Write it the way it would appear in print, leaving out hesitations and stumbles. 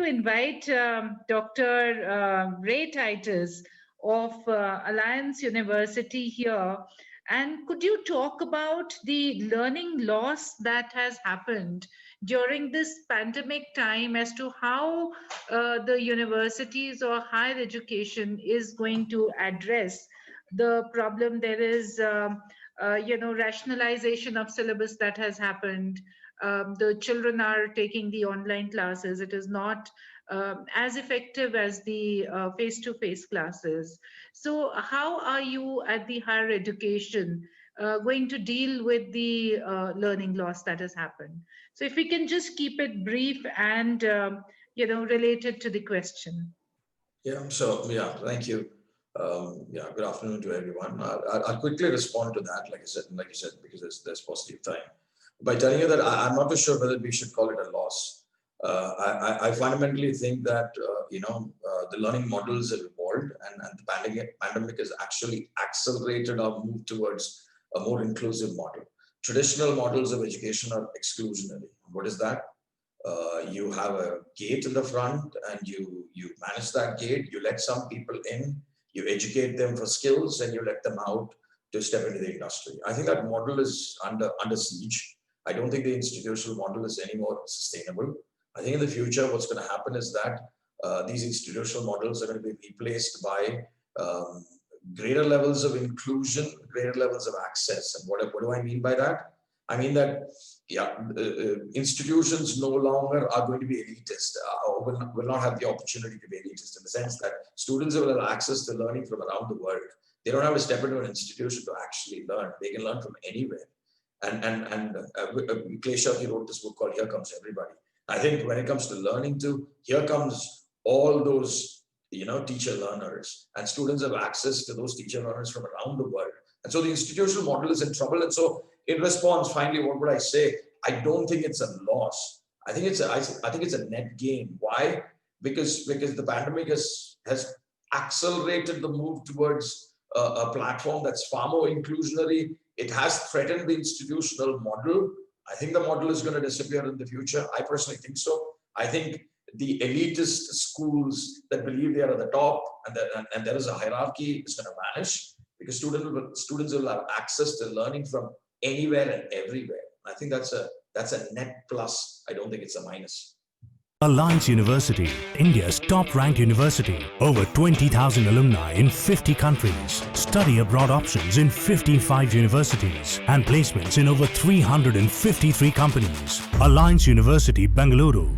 invite Dr. Ray Titus of Alliance University here. And could you talk about the learning loss that has happened during this pandemic time as to how the universities or higher education is going to address the problem? There is, rationalization of syllabus that has happened. The children are taking the online classes. It is not as effective as the face-to-face classes. So, how are you at the higher education going to deal with the learning loss that has happened? So, if we can just keep it brief and related to the question. Yeah, so yeah, thank you. Good afternoon to everyone. I'll quickly respond to that, like you said, because there's positive time. By telling you that I'm not too sure whether we should call it a loss. I fundamentally think that the learning models have evolved, and the pandemic has actually accelerated our move towards a more inclusive model. Traditional models of education are exclusionary. What is that? You have a gate in the front, and you manage that gate. You let some people in, you educate them for skills, and you let them out to step into the industry. I think that model is under siege. I don't think the institutional model is any more sustainable. I think in the future, what's going to happen is that these institutional models are going to be replaced by greater levels of inclusion, greater levels of access. And what do I mean by that? I mean that, institutions no longer are going to be elitist, or will not have the opportunity to be elitist, in the sense that students will have access to learning from around the world. They don't have to step into an institution to actually learn. They can learn from anywhere. And Klesha, wrote this book called Here Comes Everybody. I think when it comes to learning too, here comes all those teacher learners, and students have access to those teacher learners from around the world. And so the institutional model is in trouble. And so in response, finally, what would I say? I don't think it's a loss. I think it's a net gain. Why? Because the pandemic has accelerated the move towards a platform that's far more inclusionary. It has threatened the institutional model. I think the model is going to disappear in the future. I personally think so. I think the elitist schools that believe they are at the top and there is a hierarchy is going to vanish, because students will have access to learning from anywhere and everywhere. I think that's a net plus. I don't think it's a minus. ALLAINCE University, India's top-ranked university. Over 20,000 alumni in 50 countries. Study abroad options in 55 universities. And placements in over 353 companies. ALLAINCE University, Bengaluru.